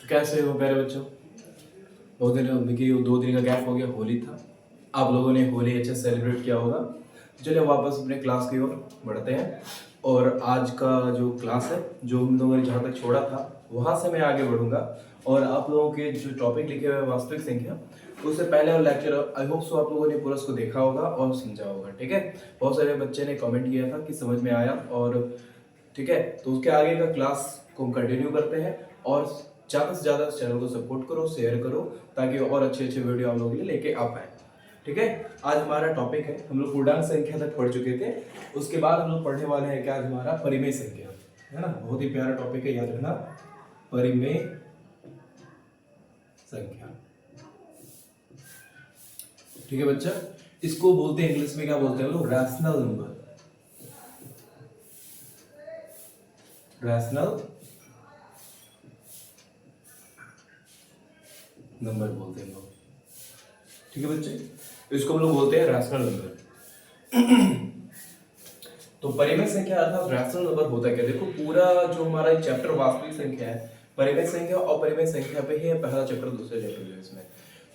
कैसे हो प्यारे बच्चों। देखिए 2 दिन का गैप हो गया, होली था। आप लोगों ने होली अच्छे से सेलिब्रेट किया होगा। चलिए वापस अपने क्लास की ओर बढ़ते हैं। और आज का जो क्लास है, जो हम लोगों ने जहाँ तक छोड़ा था वहाँ से मैं आगे बढ़ूंगा। और आप लोगों के जो टॉपिक लिखे हुए हैं वास्तविक संख्या, उससे पहले और लेक्चर आई होप सो आप लोगों ने पूरा उसको देखा होगा और समझा होगा। ठीक है, बहुत सारे बच्चे ने कमेंट किया था कि समझ में आया। और ठीक है, तो उसके आगे का क्लास को हम कंटिन्यू करते हैं। और ज़्यादा से ज़्यादा इस चैनल को सपोर्ट करो, शेयर करो, ताकि और अच्छे अच्छे वीडियो आप लोगों के लिए लेके आ पाए। ठीक है, आज हमारा टॉपिक है, हम लोग पूर्णांक संख्या तक पढ़ चुके थे। उसके बाद हम लोग पढ़ने वाले हैं क्या, आज हमारा परिमेय संख्या है ना। बहुत ही प्यारा टॉपिक है, याद रखना, परिमेय संख्या। ठीक है बच्चा, इसको बोलते हैं इंग्लिश में क्या बोलते हैं हम लोग, रैशनल नंबर। रैशनल नंबर बोलते हैं लोग। ठीक है बच्चे, इसको हम लोग बोलते हैं रैशनल नंबर। तो परिमेय संख्या अर्थात रैशनल नंबर होता है क्या। देखो पूरा जो हमारा चैप्टर वास्तविक संख्या है, परिमेय संख्या और परिमेय संख्या पे ही है पहला चैप्टर, दूसरा चैप्टर है इसमें।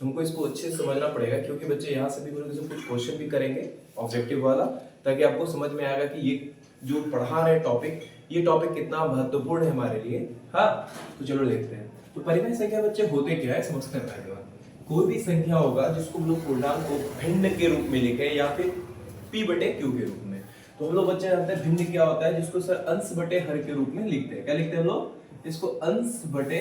तुमको इसको अच्छे से समझना पड़ेगा, क्योंकि बच्चे यहाँ से भी कुछ क्वेश्चन भी करेंगे ऑब्जेक्टिव वाला, ताकि आपको समझ में आएगा कि ये जो पढ़ा रहे टॉपिक, ये टॉपिक कितना महत्वपूर्ण है हमारे लिए। हाँ, तो चलो देखते हैं। तो परिमेय संख्या बच्चे होते क्या है, समझते हैं पहले बात। कोई भी संख्या होगा जिसको हम लोग पूर्णांक को भिन्न के रूप में लिखे या फिर p बटे q के रूप में। तो हम लोग बच्चे जानते हैं भिन्न क्या होता है, जिसको सर अंश बटे हर के रूप में लिखते हैं। क्या लिखते हैं हम लोग, इसको अंश बटे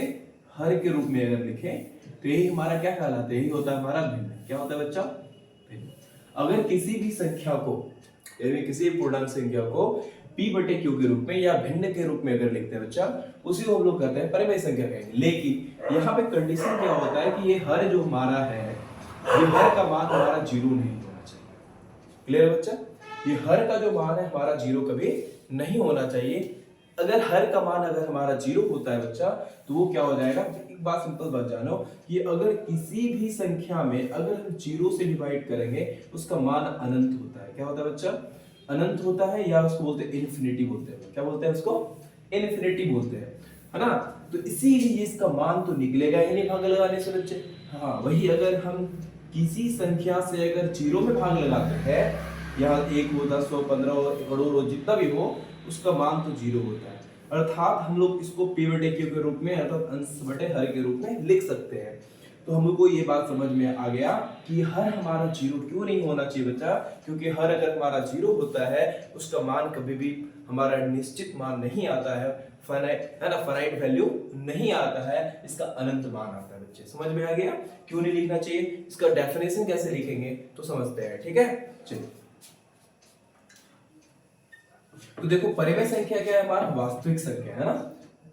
हर के रूप में अगर लिखें तो यही हमारा क्या कहलाता है, यही होता है हमारा भिन्न। क्या होता है बच्चा, भिन्न। अगर किसी भी संख्या को, यानी किसी भी पूर्णांक संख्या को p बटे q के रूप में या भिन्न के रूप में अगर लिखते हैं बच्चा, उसी को हम लोग कहते हैं परिमेय संख्या कहेंगे। लेकिन यहाँ पे कंडीशन क्या होता है कि ये हर जो हमारा है, ये हर का मान हमारा जीरो नहीं होना चाहिए। क्लियर है बच्चा, ये हर का जो मान है हमारा जीरो कभी नहीं होना चाहिए। अगर हर का मान अगर हमारा जीरो होता है बच्चा, तो वो क्या हो जाएगा, एक बात सिंपल बात जानो कि अगर किसी भी संख्या में अगर हम जीरो से डिवाइड करेंगे, उसका मान अनंत होता है। क्या होता है बच्चा, अनंत होता है, या उसको बोलते हैं इन्फिनिटी बोलते हैं। क्या बोलते हैं उसको, इन्फिनिटी बोलते हैं, है ना। तो इसीलिए इसका मान तो निकलेगा ही नहीं भाग लगाने से बच्चे। हाँ, वही अगर हम किसी संख्या से अगर जीरो में भाग लगाते हैं, यहाँ 1 हो, 10 हो, 15 हो, करोड़ हो, जितना भी हो, उसका मान तो जीरो होता है। अर्थात हम लोग इसको p बटे q के रूप में अर्थात अंश बटे हर के रूप में लिख सकते हैं। तो हम लोग को ये बात समझ में आ गया कि हर हमारा जीरो क्यों नहीं होना चाहिए बच्चा, क्योंकि हर अगर हमारा जीरो होता है, उसका मान कभी भी हमारा निश्चित मान नहीं आता है, फाइनाइट है ना, फाइनाइट वैल्यू नहीं आता है, इसका अनंत मान आता है। बच्चे समझ में आ गया क्यों नहीं लिखना चाहिए, इसका डेफिनेशन कैसे लिखेंगे तो समझते हैं। ठीक है, चलिए। तो देखो परिमेय संख्या क्या है हमारा, वास्तविक संख्या है ना।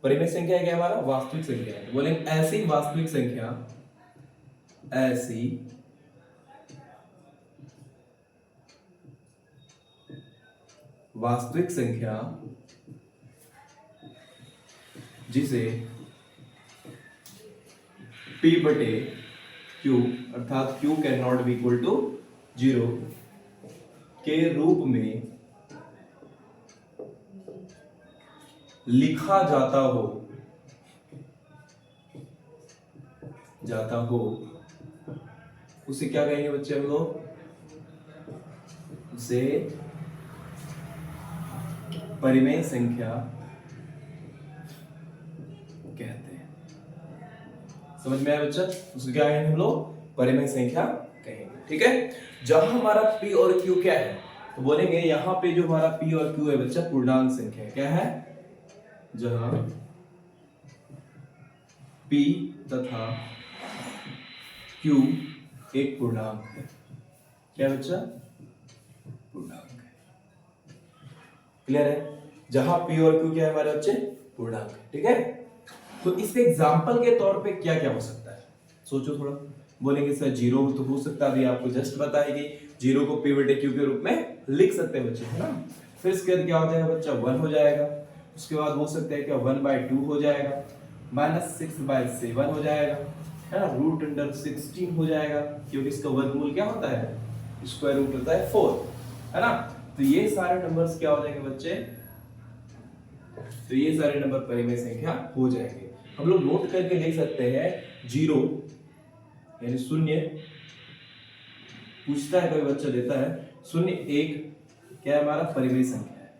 परिमेय संख्या क्या है हमारा, वास्तविक संख्या है। बोलेंगे ऐसी वास्तविक संख्या, ऐसी वास्तविक संख्या जिसे p बटे q अर्थात q can not be equal to zero के रूप में लिखा जाता हो उसे क्या कहेंगे बच्चे हम लोग, उसे परिमेय संख्या कहते हैं। समझ में आया बच्चा, उसे क्या कहेंगे हम लोग, परिमेय संख्या कहेंगे। ठीक है, जहां हमारा p और q क्या है, तो बोलेंगे यहां पे जो हमारा p और q है बच्चा पूर्णांक संख्या है। क्या है, जहां p तथा q एक पूर्णांक है। क्या बच्चा, पूर्णांक है। क्लियर है, जहां p और q क्या है हमारे बच्चे, पूर्णांक है। ठीक है, तो इसके एग्जांपल के तौर पे क्या क्या हो सकता है, सोचो थोड़ा। बोलेंगे सर जीरो तो हो सकता है, अभी आपको जस्ट बताएगी जीरो को p बटे q के रूप में लिख सकते हैं बच्चे, है ना। फिर इसके बाद क्या हो जाएगा बच्चा, 1 हो जाएगा। उसके बाद हो सकता है क्या, 1/2 हो जाएगा, -6/7 हो जाएगा, है ना, √16 हो जाएगा, क्योंकि इसका वर्गमूल क्या होता है, स्क्वायर रूट होता है 4, है ना। तो ये सारे नंबर्स क्या हो जाएंगे बच्चे, तो ये सारे नंबर परिमेय संख्या हो जाएंगे। हम लोग नोट करके लिख सकते हैं 0 यानी 0, पूछता है कोई बच्चा देता है 0 1 क्या है हमारा परिमेय संख्या है,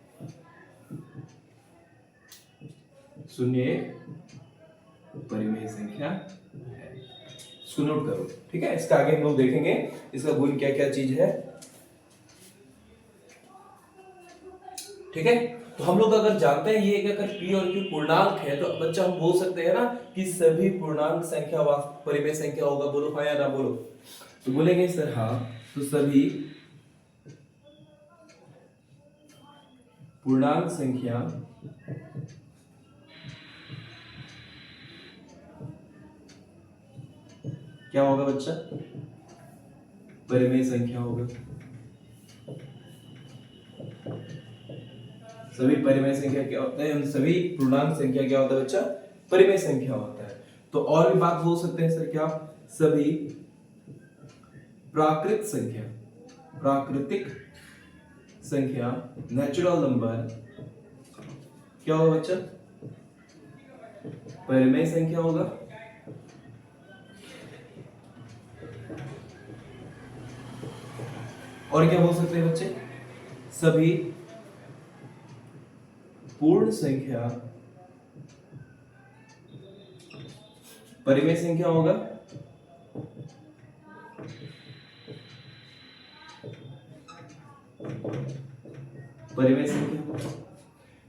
0 1 परिमेय संख्या है, इसको नोट करो। ठीक है, इसका आगे हम लोग देखेंगे इसका गुण क्या क्या चीज है। ठीक है, तो हम लोग अगर जानते हैं ये कि अगर p और q पूर्णांक है तो बच्चा हम बोल सकते हैं ना कि सभी पूर्णांक संख्या परिमेय संख्या होगा। बोलो हाँ या ना बोलो। तो बोलेंगे सर हाँ, तो सभी पूर्णांक संख्या क्या होगा बच्चा, परिमेय संख्या होगा। सभी परिमेय संख्या क्या होता है, सभी पूर्णांक संख्या क्या होता है बच्चा, परिमेय संख्या होता है। तो और भी बात बोल सकते हैं सर क्या, सभी प्राकृत संख्या, प्राकृतिक संख्या नेचुरल नंबर क्या होगा बच्चा, परिमेय संख्या होगा। और क्या बोल सकते हैं बच्चे, सभी पूर्ण संख्या परिमेय संख्या होगा। परिमेय संख्या,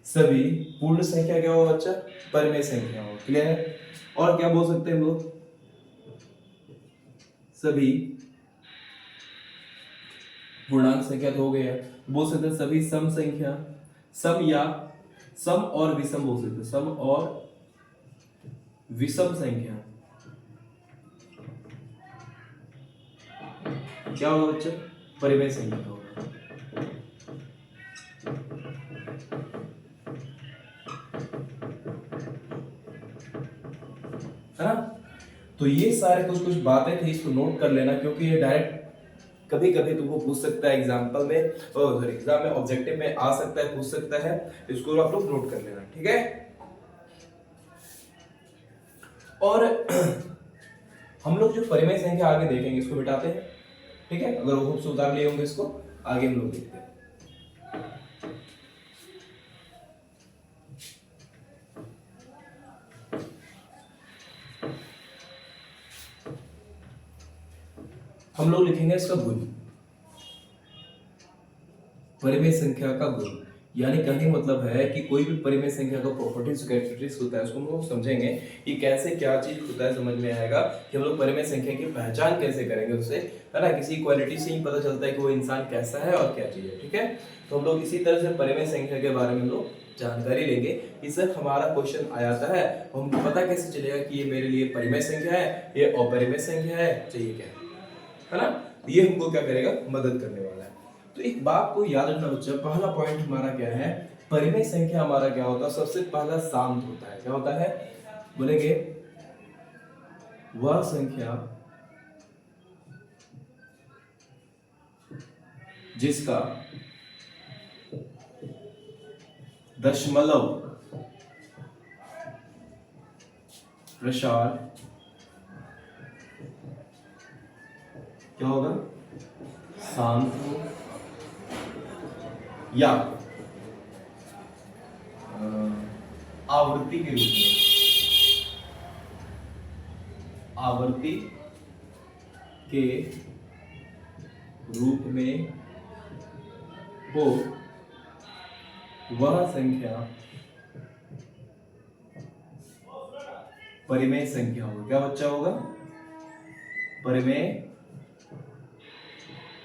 सभी पूर्ण संख्या क्या होगा बच्चा, परिमेय संख्या होगा। क्लियर है। और क्या बोल सकते हैं हम लोग, सभी पूर्णांक संख्या तो हो गया, बोल सकते हैं सभी सम संख्या, सम या सम और विषम बोल सकते हैं, सम और विषम संख्या क्या होगा बच्चा, परिमेय संख्या होगा। है ना। तो ये सारे कुछ कुछ बातें थी, इसको नोट कर लेना, क्योंकि ये डायरेक्ट कभी कभी तुमको पूछ सकता है एग्जाम्पल में, और एग्जाम में ऑब्जेक्टिव में आ सकता है, पूछ सकता है। इसको आप लोग नोट कर लेना। ठीक है। और हम लोग जो परिमेय संख्या आगे देखेंगे, इसको मिटाते हैं। ठीक है, अगर वो से उतार लिए होंगे इसको, आगे हम लोग देखते हैं। हम लोग लिखेंगे इसका गुण, परिमेय संख्या का गुण, यानी कहने मतलब है कि कोई भी परिमेय संख्या का प्रॉपर्टीज कैरेक्टरिस्टिक्स होता है, उसको हम लोग समझेंगे कि कैसे क्या चीज होता है, समझ में आएगा कि हम लोग परिमेय संख्या की पहचान कैसे करेंगे उससे, है ना। किसी क्वालिटी से ही पता चलता है कि वो इंसान कैसा है और क्या चीज है। ठीक है, तो हम लोग इसी तरह से परिमेय संख्या के बारे में हम लोग जानकारी लेंगे कि सर हमारा क्वेश्चन आ जाता है, हमको पता कैसे चलेगा कि ये मेरे लिए परिमेय संख्या है, ये अपरिमेय संख्या है, चाहिए क्या है ना। ये हमको क्या करेगा, मदद करने वाला है। तो एक बात को याद रखना बच्चा, पहला पॉइंट हमारा क्या है, परिमेय संख्या हमारा क्या होता है, सबसे पहला शांत होता है। क्या होता है, बोलेंगे वह संख्या जिसका दशमलव प्रसार क्या होगा, शांत हो, या आवृत्ति के रूप में, आवृत्ति के रूप में हो, वह संख्या परिमेय संख्या होगा। क्या बच्चा होगा, परिमेय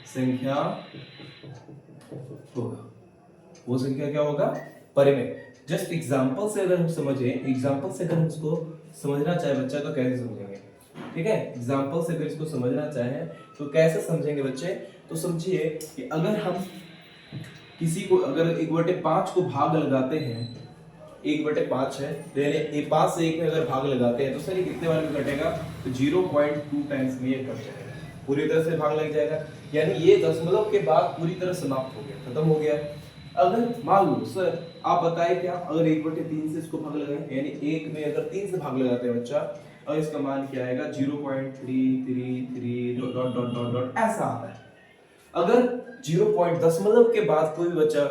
संख्या होगा। वो संख्या क्या होगा, परिमेय। जस्ट एग्जांपल से अगर हम समझे, एग्जांपल से अगर हम इसको समझना चाहे बच्चा तो कैसे समझेंगे। ठीक है, एग्जांपल से अगर इसको समझना चाहे तो कैसे समझेंगे बच्चे, तो समझिए कि अगर हम किसी को अगर 1/5 को भाग लगाते हैं, 1/5 है, यानी 5 से 1 में अगर भाग लगाते हैं तो सर ये कितने बार में कटेगा, तो 0.2 टाइम्स में ये कट जाएगा, पूरी तरह से भाग लग जाएगा। यानी ये दशमलव के बाद पूरी तरह समाप्त हो गया, खत्म हो गया। अगर मान लो सर आप बताए क्या, अगर 1/3 से इसको भाग लगाए, यानी 1 में अगर 3 से भाग लगाते हैं बच्चा, और इसका मान क्या आएगा 0.333 डॉट डॉट डॉट डॉट ऐसा आता है। अगर 0. के बाद कोई भी बच्चा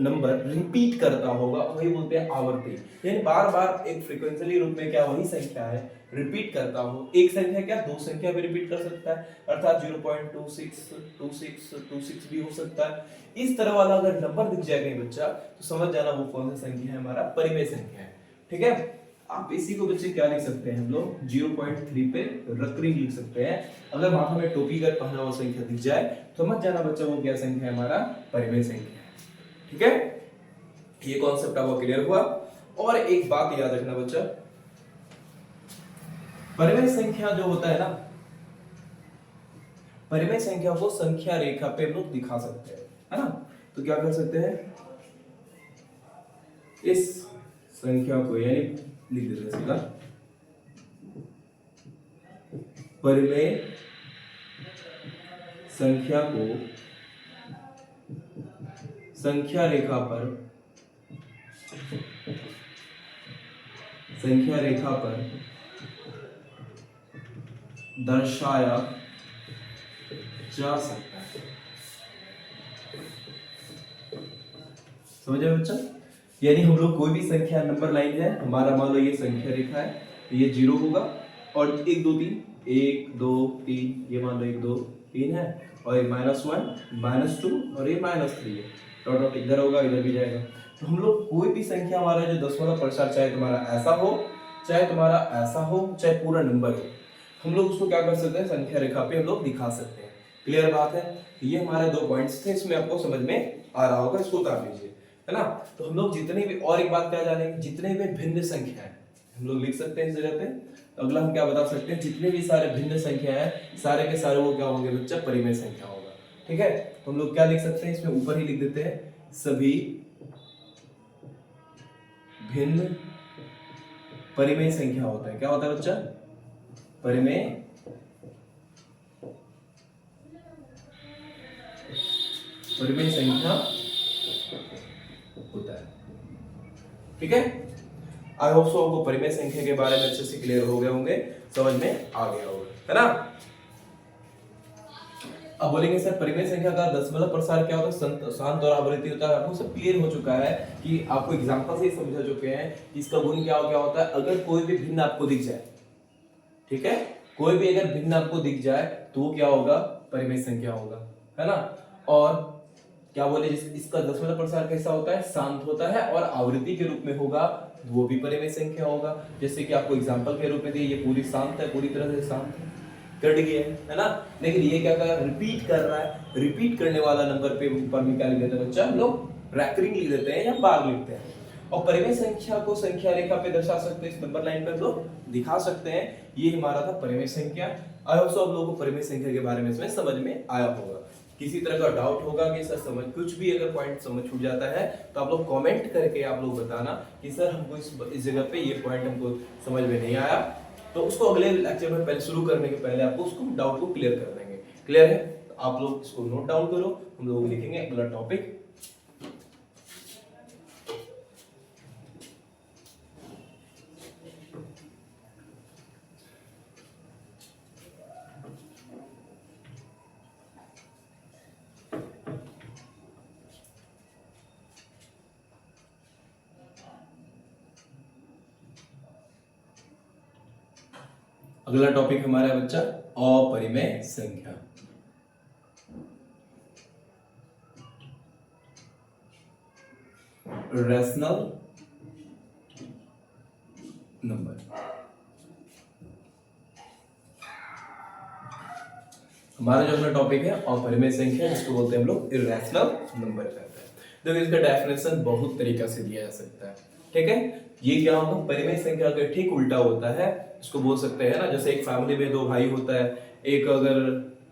नंबर रिपीट करता होगा, वही बोलते हैं आवर्ती, यानी बार बार एक फ्रीक्वेंशियली रूप में क्या वही संख्या है रिपीट करता हो, एक संख्या क्या दो संख्या भी रिपीट कर सकता है, अर्थात 0.262626 भी हो सकता है। इस तरह वाला अगर नंबर दिख जाए कहीं बच्चा, तो समझ जाना वो कौन सा संख्या है, हमारा परिमेय संख्या है। ठीक है, आप इसी को बच्चे क्या लिख सकते हैं हम लोग 0.3 पे रकरिंग लिख सकते हैं। अगर माथा में टोपी कर पहना हुआ संख्या दिख जाए तो समझ जाना बच्चा वो क्या संख्या है, हमारा परिमेय संख्या है। ठीक है, ये कॉन्सेप्ट आपको क्लियर हुआ। और एक बात याद रखना बच्चा, परिमेय संख्या जो होता है ना, परिमेय संख्या को संख्या रेखा पे हम लोग दिखा सकते हैं, है ना। तो क्या कर सकते हैं, इस संख्या को यानी लिख देते हैं सीधा, परिमेय संख्या को संख्या रेखा पर दर्शाया जा सकता है। समझे बच्चा, यानी हम लोग कोई भी संख्या नंबर लाइन है हमारा, मान लो ये संख्या रेखा है, तो ये 0 होगा, और 1 2 3 1 2 3 ये मान लो 1 2 3 है, और ये -1 -2 और ये -3 है, डॉट डॉट इधर होगा इधर भी जाएगा। तो हम लोग कोई भी संख्या हमारा जो दसवां प्रसार, चाहे तुम्हारा ऐसा हो चाहे तुम्हारा ऐसा हो चाहे पूरा नंबर हो, हम लोग उसको क्या कर सकते हैं, संख्या रेखा पे हम लोग दिखा सकते हैं। क्लियर बात है। ये हमारे 2 पॉइंट्स थे, इसमें आपको समझ में आ रहा होगा, इसको उतार लीजिए, है ना। तो हम लोग जितने भी, और एक बात क्या जानेंगे, जितने भी भिन्न संख्या है हम लोग लिख सकते हैं इस जगह पे। तो अगला हम क्या बता सकते हैं, जितने भी सारे भिन्न संख्या है सारे के सारे वो क्या होंगे बच्चा, परिमेय संख्या होगा। ठीक है, तो हम लोग क्या लिख सकते हैं, इसमें ऊपर ही लिख देते हैं, सभी भिन्न परिमेय संख्या होता है। क्या होता है बच्चा, परिमेय संख्या होता है। ठीक है, आई होप सो आपको परिमेय संख्या के बारे में अच्छे से क्लियर हो गए होंगे, समझ में आ गया होगा, है ना। अब बोलेंगे सर परिमेय संख्या का दशमलव प्रसार क्या होता है, शांत और आवृत्ति होता है। आपको सब क्लियर हो चुका है कि आपको एग्जांपल से ही समझा चुके हैं कि इसका गुण क्या होता है। अगर कोई भी भिन्न आपको दिख जाए, ठीक है, कोई भी अगर भिन्न आपको दिख जाए तो वो क्या होगा, परिमेय संख्या होगा, है ना। और क्या बोले, इसका दशमलव प्रसार कैसा होता है, शांत होता है, और आवृत्ति के रूप में होगा वो भी परिमेय संख्या होगा। जैसे कि आपको एग्जांपल के रूप में दिए, ये पूरी शांत है, पूरी तरह से शांत है, कट गया है ना। लेकिन ये क्या कर रहा है, रिपीट कर रहा है। रिपीट करने वाला नंबर पे ऊपर में क्या लिख देते हैं बच्चा, हम लोग रैकरिंग लिख देते हैं या बार लिखते हैं। और परिमेय संख्या को संख्या रेखा पे दर्शा सकते हैं, इस नंबर लाइन पे हम लोग दिखा सकते हैं। ये हमारा था परिमेय संख्या। आई होप सो आप लोगों को परिमेय संख्या के बारे में इसमें समझ में आया होगा। किसी तरह का डाउट होगा कि सर समझ, कुछ भी अगर पॉइंट समझ छूट जाता है तो आप लोग कमेंट करके आप लोग बताना कि सर हमको इस जगह पे ये पॉइंट हमको समझ में नहीं आया, तो उसको अगले लेक्चर में पहले शुरू करने के पहले आपको उसको डाउट को क्लियर कर देंगे। क्लियर है, तो आप लोग इसको नोट डाउन करो, हम लोग लिखेंगे अगला टॉपिक। अगला टॉपिक हमारा है बच्चा अपरिमेय संख्या। Rational number. हमारा जो अपना टॉपिक है अपरिमेय संख्या, जिसको बोलते हैं हम लोग इर्रेशनल नंबर कहते हैं। देखो इसका डेफिनेशन बहुत तरीका से दिया जा सकता है। ठीक है, ये क्या होगा, परिमेय संख्या का ठीक उल्टा होता है। इसको बोल सकते हैं ना, जैसे एक फैमिली में 2 भाई होता है, एक अगर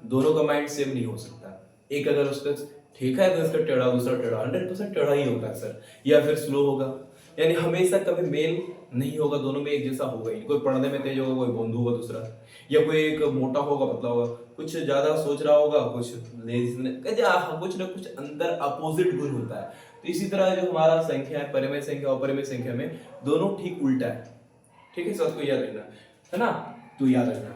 दोनों का माइंड सेम नहीं हो सकता, एक अगर उसका ठीक है तो इसका टेढ़ा, दूसरा टेढ़ा, 100% टेढ़ा ही होता है सर, या फिर स्लो होगा, यानी हमेशा कभी मेल नहीं होगा, दोनों में एक जैसा होगा ही। कोई पढ़ने में तेज होगा, कोई बोंदू होगा दूसरा, या कोई एक मोटा होगा पतला होगा, कुछ ज्यादा सोच रहा होगा, कुछ कुछ ना कुछ अंदर अपोजिट गुण होता है। तो इसी तरह जो हमारा संख्या है, परिमेय संख्या और अपरिमेय संख्या में दोनों ठीक उल्टा है। ठीक है, इस बात को याद रखना है ना, तो याद रखना।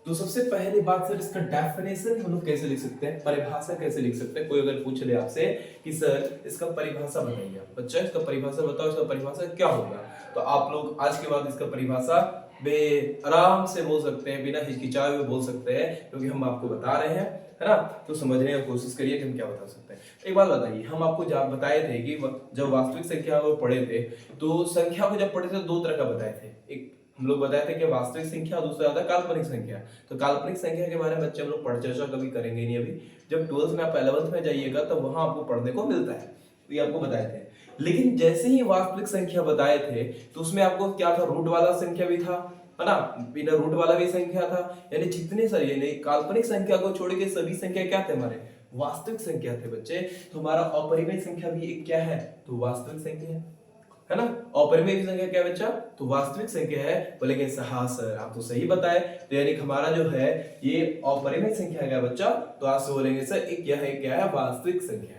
तो सबसे पहली बात सर, इसका डेफिनेशन हम लोग कैसे लिख सकते हैं, परिभाषा कैसे लिख सकते हैं। कोई अगर पूछ ले आपसे कि सर इसका परिभाषा बताइए, बच्चा इसका परिभाषा बताओ, इसका परिभाषा क्या होगा, तो आप लोग आज के बाद इसका परिभाषा आराम से बोल सकते हैं, बिना हिचकिचाए हुए बोल सकते हैं, क्योंकि हम आपको बता रहे हैं, है ना। तो समझने की कोशिश करिए कि हम क्या बता सकते हैं। एक बात बताइए, हम आपको जब बताए थे कि जब वास्तविक संख्या को पढ़े थे, तो संख्या को जब पढ़े थे दो तरह का बताए थे। एक हम लोग बताए थे कि वास्तविक संख्या और दूसरा आता है काल्पनिक संख्या। तो काल्पनिक संख्या के बारे में बच्चे हम लोग पढ़ चर्चा कभी करेंगे नहीं अभी। जब 12th में आप 11th में जाइएगा तो वहां आपको पढ़ने को मिलता है, तो ये आपको बताए थे। लेकिन जैसे ही वास्तविक संख्या बताए थे तो उसमें आपको क्या था, रूट वाला संख्या भी था, है ना, बिना रूट वाला भी संख्या था, यानी जितने सारे, यानी काल्पनिक संख्या को छोड़ के सभी संख्या क्या थे, हमारे वास्तविक संख्या थे बच्चे। तो हमारा अपरिमेय संख्या भी एक क्या है, तो वास्तविक संख्या है ना। अपरिमेय संख्या क्या बच्चा, तो वास्तविक संख्या है। बोलेंगे हाँ सर आप तो सही बताए, तो यानी हमारा जो है ये अपरिमेय संख्या है क्या बच्चा, तो आप से बोलेंगे सर एक क्या है वास्तविक संख्या है।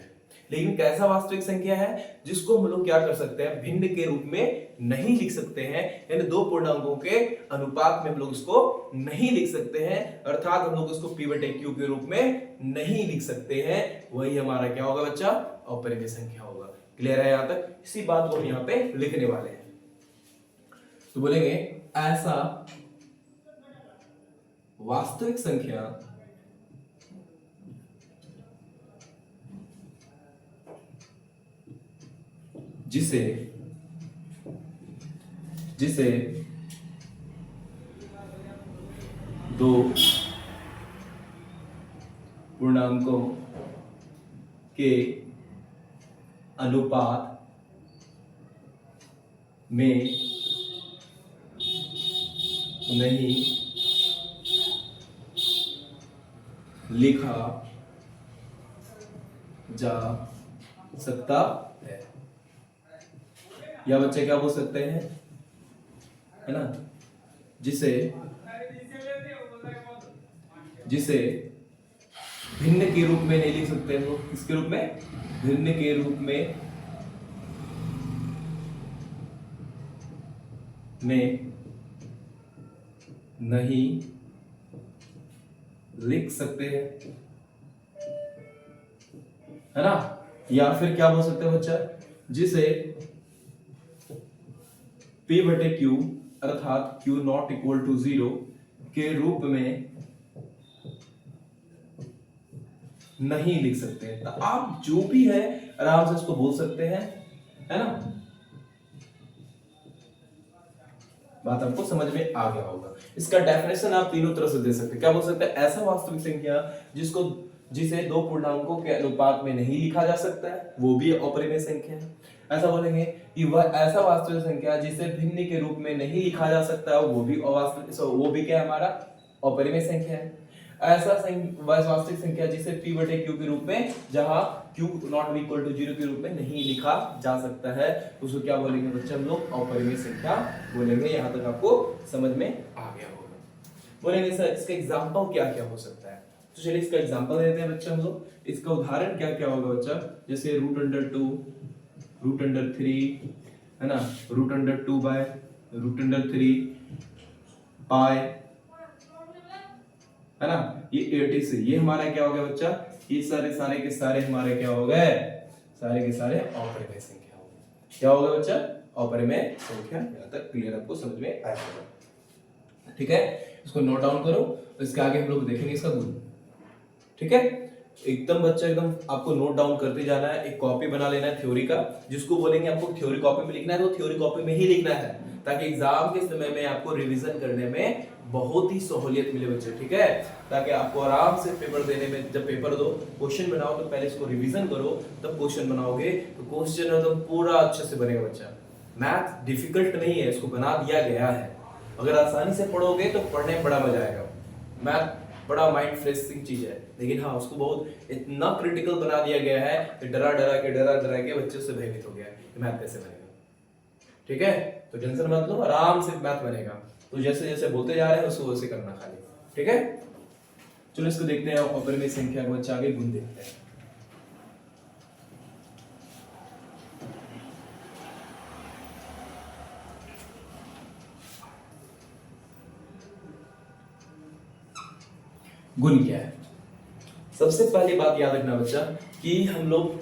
लेकिन कैसा वास्तविक संख्या है, जिसको हम लोग क्या कर सकते हैं, भिन्न के रूप में नहीं लिख सकते हैं, यानी दो पूर्णांकों के अनुपात में हम लोग इसको नहीं लिख सकते हैं, अर्थात हम लोग इसको p/q के रूप में नहीं लिख सकते हैं। वही हमारा क्या होगा बच्चा, अपरिमेय संख्या होगा। क्लियर है यहां तक, इसी बात को हम यहां पे लिखने वाले हैं। तो बोलेंगे ऐसा वास्तविक संख्या जिसे दो पूर्णांकों के अनुपात में नहीं लिखा जा सकता है, या बच्चे क्या बोल सकते हैं, है ना, जिसे भिन्न के रूप में नहीं लिख सकते हैं, लोग किसके रूप में, भिन्न के रूप में नहीं लिख सकते हैं, है ना। या फिर क्या बोल सकते हैं बच्चा, जिसे p/q अर्थात q नॉट इक्वल टू 0 के रूप में नहीं लिख सकते हैं। तो आप जो भी है आराम से इसको बोल सकते हैं, है ना। बात आपको समझ में आ गया होगा। इसका डेफिनेशन आप तीनों तरह से दे सकते हैं। क्या बोल सकते हैं, ऐसा वास्तविक संख्या जिसे दो पूर्णांकों के अनुपात में नहीं लिखा जा सकता है, वो भी अपरिमेय संख्या है। ऐसा बोलेंगे कि वह ऐसा वास्तविक संख्या जिसे भिन्न के रूप में नहीं लिखा जा सकता है, वो भी अवास्तविक, वो भी क्या है हमारा अपरिमेय संख्या है। ऐसा वास्तविक संख्या जिसे p/q के रूप में, जहां q नॉट इक्वल टू 0 के रूप में नहीं लिखा जा सकता है, उसको क्या बोलेंगे बच्चे, हम लोग अपरिमेय संख्या बोलेंगे। यहां तक आपको समझ में आ गया होगा। बोलेंगे सर इसका एग्जांपल क्या क्या हो सकता है, तो चलिए इसका एग्जांपल देते हैं बच्चे हम लोग। इसका उदाहरण क्या क्या होगा बच्चा, जैसे √2 √3, है ना, √2/√3 पाई, है ना, ये 80 से ये हमारा क्या हो गया बच्चा, ये सारे के सारे हमारे क्या हो गए, सारे के सारे अपरिमेय संख्या हो गए। क्या होगा बच्चा, अपरिमेय संख्या। यहां तक क्लियर आपको समझ में आया होगा, ठीक है। इसको नोट डाउन करो, तो इसके आगे हम लोग देखेंगे इसका गुण, ठीक है। एकदम बच्चा एकदम आपको नोट डाउन करते जाना है। एक कॉपी बना लेना है थ्योरी का, जिसको बोलेंगे आपको थ्योरी कॉपी में लिखना है, तो थ्योरी कॉपी में ही लिखना है, ताकि एग्जाम के समय में आपको रिवीजन करने में बहुत ही सहूलियत मिले बच्चे, ठीक है। ताकि आपको आराम से पेपर देने में, जब पेपर दो क्वेश्चन बनाओ तो पहले इसको रिवीजन करो, तब क्वेश्चन बनाओगे तो क्वेश्चन एकदम पूरा अच्छे से बनेगा बच्चा। मैथ डिफिकल्ट नहीं है, इसको बना दिया गया है। अगर आसानी से पढ़ोगे तो पढ़ने में बड़ा मजा आएगा। मैथ बड़ा माइंड फ्रेशिंग चीज है, लेकिन हाँ उसको बहुत इतना क्रिटिकल बना दिया गया है कि डरा डरा के बच्चे से भयभीत हो गया है कि मैथ कैसे बनेगा, ठीक है। तो टेंशन मत लो, आराम से मैथ बनेगा। तो जैसे जैसे बोलते जा रहे हैं उसको वैसे करना खाली, ठीक है। चलो इसको देखते हैं, अपरिमेय संख्या को बच्चा आगे गुण देखते हैं। गुण क्या है। सबसे पहली बात याद रखना बच्चा कि हम लोग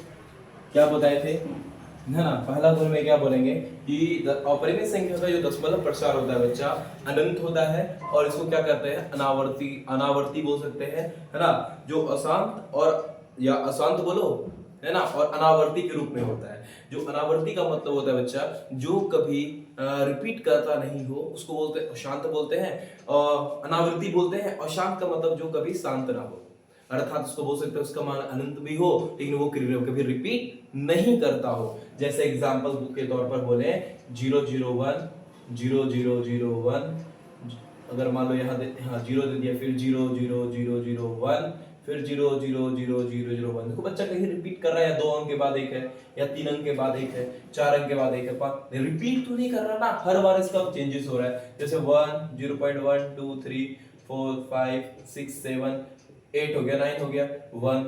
क्या बताए थे, है ना, पहला गुण में क्या बोलेंगे कि अपरिमेय संख्या का जो दशमलव प्रसार होता है बच्चा अनंत होता है, और इसको क्या कहते हैं, अनावर्ती, अनावर्ती बोल सकते हैं, है ना, जो अशांत और या अशांत बोलो, है ना, और अनावर्ती के रूप में होता है। जो अनावर्ती का मतलब होता है बच्चा जो कभी रिपीट करता नहीं हो उसको बोलते हैं अशांत बोलते हैं, और अनावर्ती बोलते हैं। अशांत का मतलब जो कभी शांत ना हो, अर्थात उसको बोल सकते हैं उसका मान अनंत भी हो लेकिन वो कभी रिपीट नहीं करता हो। जैसे एग्जांपल के तौर पर बोले 001 0001, अगर मान लो यहाँ 0 दे दिया, फिर 00001, फिर 0000001। देखो बच्चा कहीं रिपीट कर रहा है, या 2 अंक के बाद एक है, या 3 अंक के बाद एक है, 4 अंक के बाद एक है, रिपीट तो नहीं कर रहा ना, हर बार इसका चेंजेस हो रहा है। जैसे 1 0.1 2 3 4 5 6 7 8 हो गया, 9 हो गया, 1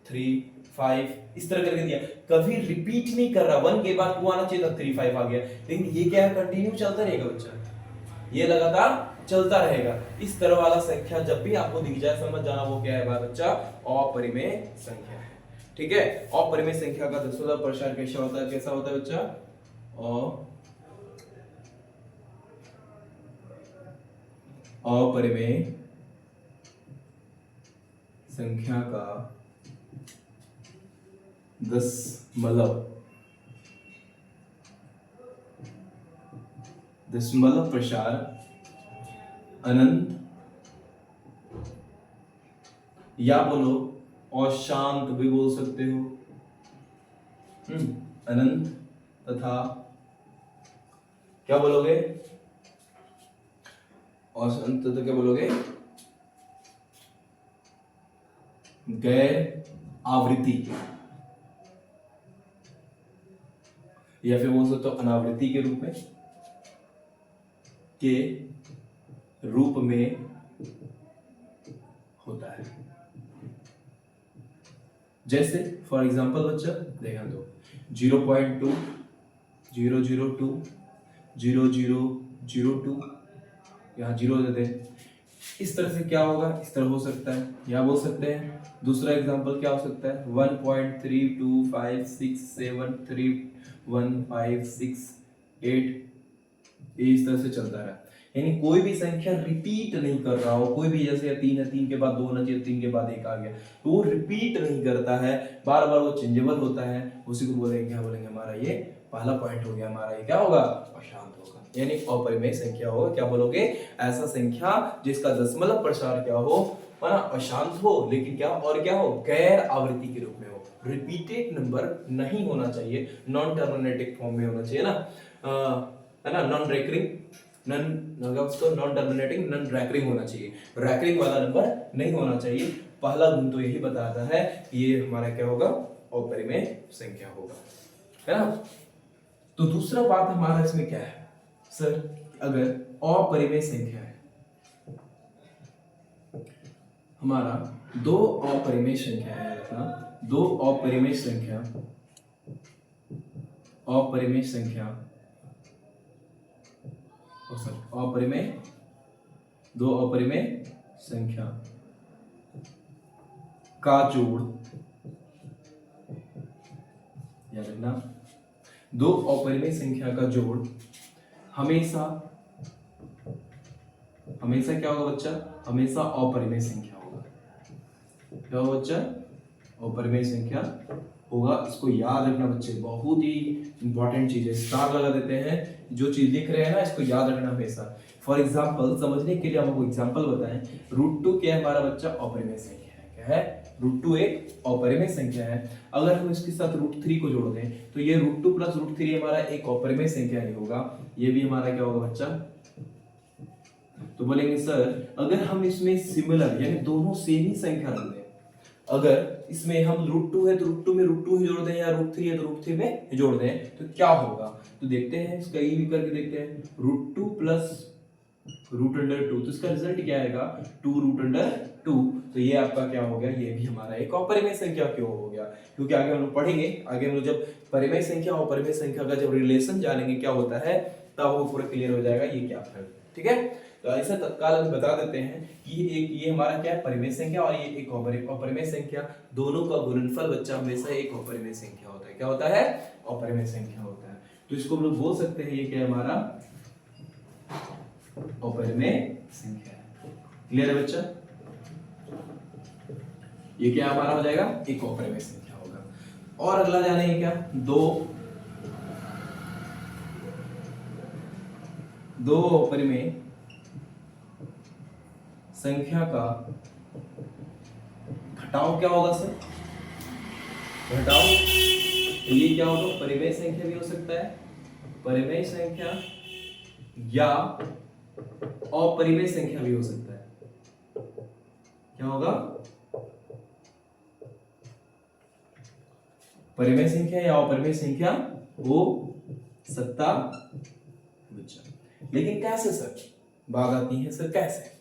3 5, इस तरह करके दिया, कभी रिपीट नहीं कर रहा। 1 के बाद 2 आना चाहिए था, 3 5 आ गया, लेकिन ये क्या है, कंटिन्यू चलता रहेगा बच्चा, ये लगातार चलता रहेगा। इस तरह वाला संख्या जब भी आपको दिख जाए समझ जाना वो क्या है बच्चा, अपरिमेय संख्या है। ठीक है, अपरिमेय संख्या का दशमलव प्रसार कैसा होता है, कैसा होता है बच्चा, अपरिमेय संख्या का दशमलव प्रसार अनंत या बोलो अशांत भी बोल सकते हो, अनंत तथा क्या बोलोगे, अशांत तथा क्या बोलोगे, गैर आवृत्ति, या फिर बोल सकते हो अनावृत्ति के रूप में होता है। जैसे फॉर एग्जांपल बच्चा देखा तो 0.2 002 0002, यहाँ 0 दे दे, इस तरह से क्या होगा, इस तरह हो सकता है, या बोल सकते हैं दूसरा एग्जांपल क्या हो सकता है 1.3256731568, इस तरह से चलता है। यानी कोई भी संख्या रिपीट नहीं कर रहा हो, कोई भी, जैसे 3 है, 3 के बाद 2 होना चाहिए, 3 के बाद 1 आ गया, तो वो रिपीट नहीं करता है, बार बार वो चेंजेबल होता है, उसी को बोलेंगे, क्या बोलेंगे, हमारा ये पहला पॉइंट हो गया, हमारा ये क्या होगा, अशांत होगा, यानी अपरिमेय संख्या होगा। क्या बोलोगे, ऐसा संख्या जिसका दशमलव प्रसार क्या हो, माना अशांत हो, लेकिन क्या और क्या हो, गैर आवृत्ति के रूप में हो, रिपीटेड नंबर नहीं होना चाहिए, नॉन टर्मिनेटिव फॉर्म में होना चाहिए ना, है ना, non recurring, non terminating, non recurring होना चाहिए, रैकरिंग वाला नंबर नहीं होना चाहिए। पहला गुण तो यही बताता है कि ये हमारा क्या होगा, अपरिमेय संख्या होगा, है ना। तो दूसरा बात हमारा इसमें क्या है सर, अगर अपरिमेय संख्या है, हमारा दो अपरिमेय संख्या है, दो अपरिमेय संख्या, अपरिमेय संख्या, अपरिमेय, दो अपरिमेय संख्या का जोड़, याद रखना, दो अपरिमेय संख्या का जोड़ हमेशा क्या होगा बच्चा, हमेशा अपरिमेय संख्या होगा। क्या होगा बच्चा, अपरिमेय संख्या होगा। इसको याद रखना बच्चे, बहुत ही इंपॉर्टेंट चीज है, स्टार लगा देते हैं, जो चीज लिख रहे हैं ना इसको याद रखना हमेशा। फॉर एग्जाम्पल समझने के लिए हम आपको एग्जाम्पल बताएं, √2 क्या है हमारा बच्चा, अपरिमेय संख्या है। क्या है, √2 एक अपरिमेय संख्या है। अगर हम इसके साथ √3 को जोड़ दें तो ये √2 + √3 हमारा एक अपरिमेय संख्या ही होगा, ये भी हमारा क्या होगा बच्चा। तो बोलेंगे सर अगर हम इसमें सिमिलर यानी दोनों सेम ही संख्या रख दें, अगर इसमें हम √2 है तो √2 में √2 ही जोड़ दें, या √3 है तो √3 में जोड़ दें, तो क्या होगा। तो देखते हैं इसका ये भी करके देखते हैं, √2 + √2, तो इसका रिजल्ट क्या आएगा, 2√2। तो ये आपका क्या हो गया, ये भी हमारा एक अपरिमेय संख्या क्यों हो गया, क्योंकि आगे हम लोग पढ़ेंगे, आगे हम लोग जब परिमेय संख्या और अपरिमेय संख्या का जब रिलेशन जानेंगे क्या होता है, तब वो पूरा क्लियर हो जाएगा ये क्या है। ठीक है, तो ऐसा तत्काल हम बता देते हैं कि ये हमारा क्या है, परिमेय संख्या, और ये एक अपरिमेय संख्या, दोनों का गुणनफल बच्चा हमेशा एक अपरिमेय संख्या होता है। क्या होता है? अपरिमेय संख्या होता है। तो इसको हम लोग बोल सकते हैं ये क्या है हमारा अपरिमेय संख्या है। क्लियर है बच्चा? ये क्या हमारा हो जाएगा? एक अपरिमेय संख्या होगा। और अगला जानेंगे क्या? दो अपरिमेय संख्या का घटाव क्या होगा सर? घटाव, तो ये क्या होगा? परिमेय संख्या भी हो सकता है, परिमेय संख्या, या अपरिमेय संख्या भी हो सकता है। क्या होगा? परिमेय संख्या या अपरिमेय संख्या हो सकता बच्चा। लेकिन कैसे सर? बात आती है सर कैसे?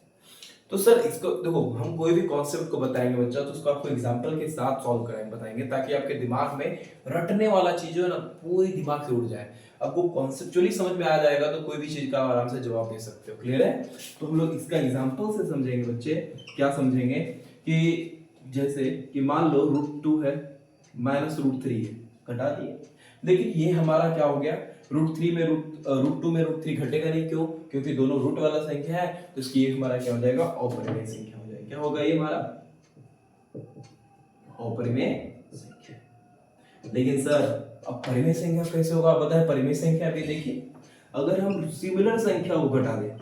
तो सर इसको देखो, हम कोई भी कॉन्सेप्ट को बताएंगे बच्चा तो उसको आपको एग्जांपल के साथ सॉल्व कराएंगे, बताएंगे, ताकि आपके दिमाग में रटने वाला चीज है ना पूरी दिमाग से उड़ जाए। आपको कॉन्सेप्चुअली समझ में आ जाएगा तो कोई भी चीज का आराम से जवाब दे सकते हो। क्लियर है? तो हम लोग इसका एग्जांपल से समझेंगे बच्चे। क्या समझेंगे? कि जैसे कि मान लो √2 है माइनस √3 है, घटा दिए, लेकिन ये हमारा क्या हो गया? √2 में √3 घटेगा नहीं। क्यों? क्योंकि दोनों रूट वाला संख्या है, तो इसकी हमारा क्या हो जाएगा? अपरिमेय संख्या हो जाएगा। क्या होगा ये हमारा? अपरिमेय संख्या। लेकिन सर अब परिमेय संख्या कैसे होगा? बताए परिमेय संख्या भी देखिए, अगर हम सिमिलर संख्या को घटा दें,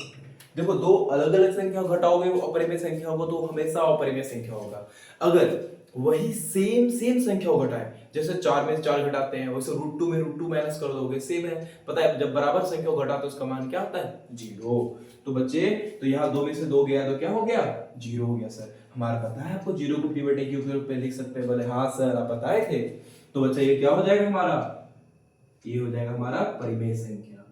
देखो दो अलग अलग संख्या घटाओगे वो अपरिमेय संख्या होगा, तो हमेशा अपरिमेय संख्या होगा। अगर वही सेम संख्या को घटाए, जैसे 4 में से 4 घटाते हैं, वैसे √2 में √2 माइनस कर दोगे, सेम है। पता है जब बराबर संख्या को घटाते उसका मान क्या होता है? 0। तो बच्चे तो यहाँ 2 में से 2 गया तो क्या हो गया? 0 हो गया। सर हमारा पता है आपको 0 को पिवट ए के रूप में लिख सकते हैं। बोले हाँ सर आप बताए थे। तो बच्चा ये क्या हो जाएगा हमारा? ये हो जाएगा हमारा परिमेय संख्या।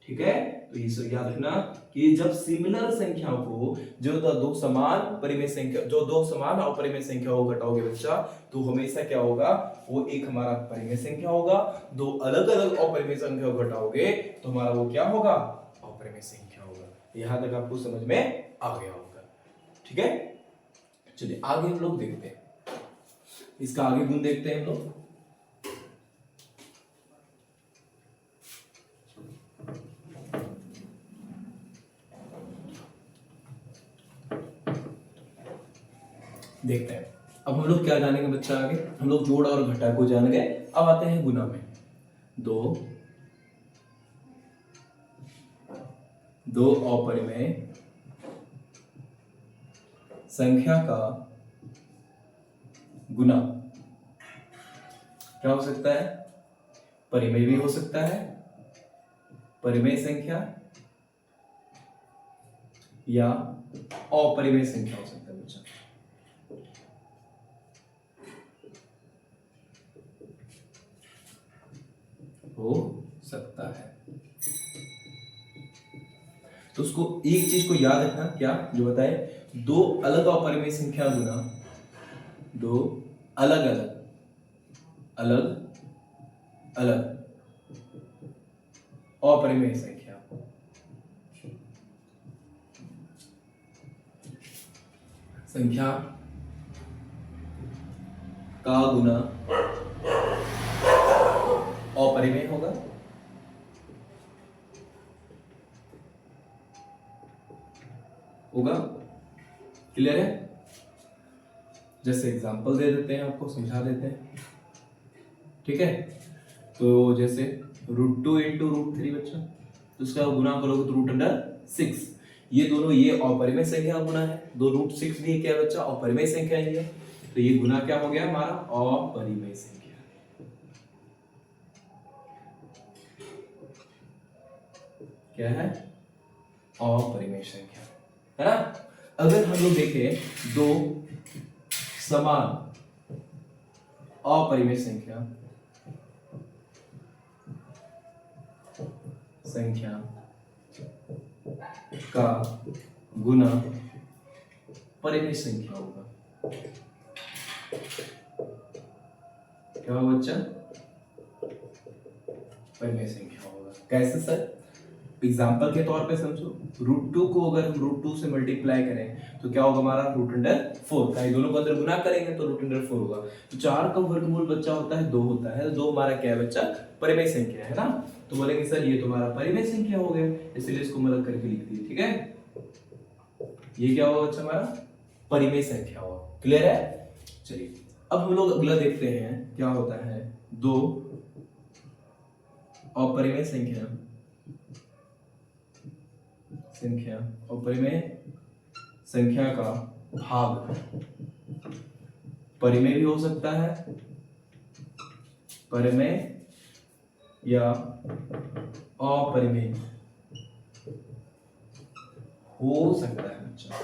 ठीक है? तो ये याद रखना कि जब सिमिलर संख्याओं को, जो दो समान परिमेय संख्या, जो दो समान अपरिमेय संख्या को घटाओगे बच्चा, तो हमेशा क्या होगा? वो एक हमारा परिमेय संख्या होगा। दो अलग अलग अपरिमेय संख्या को घटाओगे तो हमारा वो क्या होगा? अपरिमेय संख्या होगा। यहां तक आपको समझ में आ गया होगा। ठीक है? चलिए आगे हम लोग देखते हैं, इसका आगे गुण देखते हैं हम लोग। देखते हैं अब हम लोग क्या जानेंगे बच्चा आगे। हम लोग जोड़ और घटा को जान गए, अब आते हैं गुना में। दो अपरिमेय संख्या का गुना क्या हो सकता है? परिमेय भी हो सकता है, परिमेय संख्या, या अपरिमेय संख्या हो सकता है बच्चा। हो सकता है। तो उसको एक चीज को याद रखना, क्या? जो बताए, दो अलग अपरिमेय संख्या गुना दो अलग अलग अपरिमेय संख्या। संख्या का गुना अपरिमेय होगा। क्लियर है? जैसे एग्जांपल दे देते हैं, आपको समझा देते हैं। ठीक है? तो जैसे √2 इंटू √3 बच्चा, तो उसका गुना करोगे तो √6। ये दोनों ये अपरिमेय संख्या गुना है। दो √6 भी क्या बच्चा? अपरिमेय संख्या ही है। तो ये गुना क्या हो गया हमारा? अपरिमेय संख्या। क्या है? अपरिमेय संख्या है ना। अगर हम लोग देखें दो समान अपरिमेय संख्या का गुना परिमेय संख्या होगा। क्या होगा बच्चा? परिमेय संख्या होगा। कैसे सर? एग्जाम्पल के तौर पे समझो, √2 को अगर हम √2 से मल्टीप्लाई करें तो क्या होगा हमारा √4 का, दोनों को अंदर गुना करेंगे तो √4 होगा। तो 4 का वर्गमूल बच्चा होता है 2 होता है, 2 हमारा क्या है बच्चा, परिमेय संख्या है ना। तो बोलेंगे सर ये तो हमारा परिमेय संख्या हो गया, इसलिए इसको मदद करके लिख दिए, ठीक है। ये क्या होगा बच्चा हमारा परिमेय संख्या होगा, क्लियर है। चलिए अब हम लोग अगला देखते हैं क्या होता है, 2 अपरिमेय अपरिमेय संख्या का भाग, परिमेय भी हो सकता है, परिमेय या अपरिमेय हो सकता है बच्चा,